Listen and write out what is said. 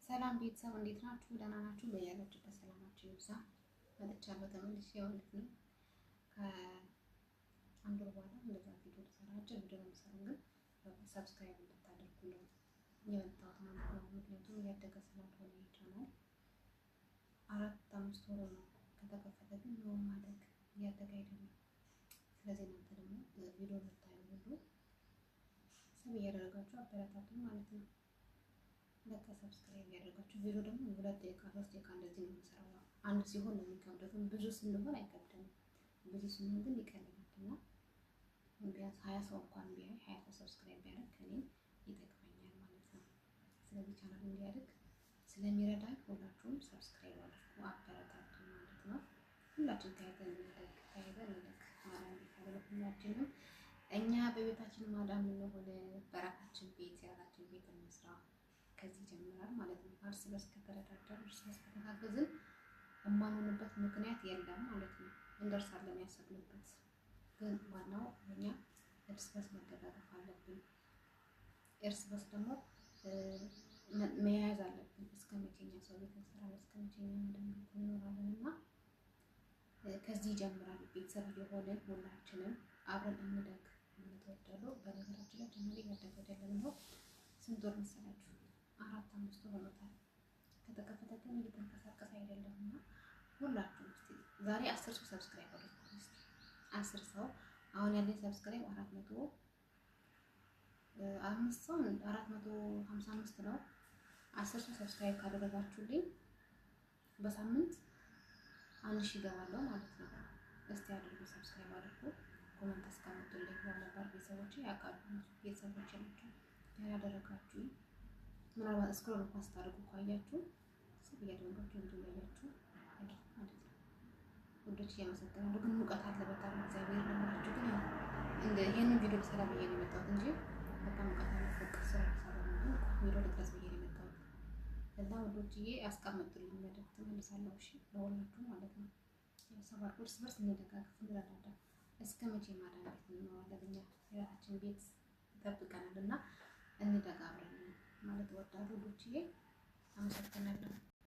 ሰላም ቤተሰብ እንዴት ናችሁ? ደህና ናችሁ? በያላችሁበት ሰላማችሁ ይብዛ። መጥቻለሁ ተመልሼ ማለት ነው። ከአንድ ወር በኋላ እንደዛ ቪዲዮ ልሰራ አጭር ቪዲዮ ነው የምሰራው፣ ግን ሰብስክራይብ እንድታደርጉ ነው የመጣሁት ማለት ነው። ምክንያቱም እያደገ ስላልሆነ ይቻላል 4-5 ወር ነው ከተከፈተ፣ ግን ነው ማደግ እያደገ አይደለም። ስለዚህ እናንተ ደግሞ ቪዲዮ ልታዩ ሁሉ ሰብ እያደረጋችሁ አበረታቱ ማለት ነው። በቃ ሰብስክራይብ ያደርጋችሁ። ቪዲዮ ደግሞ 2 ደቂቃ 3 ደቂቃ እንደዚህ ነው የምሰራው። አንድ ሲሆን ነው የሚከብደው፣ ግን ብዙ ስንሆን አይከብድም። ብዙ ስንሆን ግን ይቀልላልና ቢያንስ 20 ሰው እንኳን ቢያይ 20 ሰው ሰብስክራይብ ቢያደርግ ከኔ ይጠቅመኛል ማለት ነው። ስለዚህ ቻናል እንዲያድግ ስለሚረዳኝ ሁላችሁም ሰብስክራይብ አድርጉ፣ አበረታቱ ማለት ነው። ሁላችን ታይተን እንደግ ማዳም ቢፈልግ ሁላችንም እኛ በቤታችን ማዳም እንሆን፣ በራሳችን ቤት የራሳችን ቤት እንስራ። ከዚህ ጀምራል ማለት ነው። እርስ በርስ ከተረዳዳን እርስ በርስ ከተጋገዝን የማንሆንበት ምክንያት የለም ማለት ነው። እንደርሳለን ያሰብንበት። ግን ዋናው እኛ እርስ በርስ መደጋገፍ አለብን። እርስ በርስ ደግሞ መያዝ አለብን። እስከ መቼኛ ሰው ቤት እንሰራለን፣ እስከ መቼኛ እንደምንኩ እንኖራለን እና ከዚህ ጀምራል። ቤተሰብ የሆነን ሁላችንም አብረን እንደግ ማለት ወደለው። በነገራችን ላይ ጀምሪ ያደገ አይደለም ነው። ስንት ወር መሰላችሁ? 4-5 ወር ሆኖታል ከተከፈተ፣ ግን እየተንቀሳቀሰ አይደለምና ሁላችሁም እስቲ ዛሬ 10 ሰው ሰብስክራይብ አድርጉ። እስቲ 10 ሰው አሁን ያለኝ ሰብስክራይብ 405 ሰው 455 ነው። 10 ሰው ሰብስክራይብ ካደረጋችሁልኝ በሳምንት 1000 ይገባለሁ ማለት ነው። እስቲ አድርጉ፣ ሰብስክራይብ አድርጉ፣ ኮሜንት አስቀምጡልኝ። ያለባር ቤተሰቦቼ ያውቃሉ፣ ቤተሰቦቼ ናቸው ያላደረጋችሁ። ምናልባት ስክሮል እንኳን ስታደርጉ ካያችሁ ሰብ እያደረጋችሁ እንደያያችሁ አድርጉ ማለት ነው። ወዶች ያመሰግናለሁ። ግን ሙቀት አለ በጣም እግዚአብሔር ለማችሁ። ግን ያው እንደ ይሄንን ቪዲዮ ልሰራ ብዬ ነው የመጣሁት እንጂ በጣም ሙቀት አለ። ፍቅር ስራ ሰራ ነው ቪዲዮ ልድረስ ብዬ ነው የመጣሁት። እና ወዶችዬ አስቀምጡልኝ፣ መልእክት መልሳለሁ። እሺ ለሁላችሁ ማለት ነው። ሰባር እርስ በርስ እንደጋገፍ እንረዳዳ። እስከ መቼ ማዳን ቤት እንኖራለን? እኛ የራሳችን ቤት ይጠብቀናል እና እንደጋ አብረን ማለት ወዳሉ ወዶችዬ አመሰግናለሁ።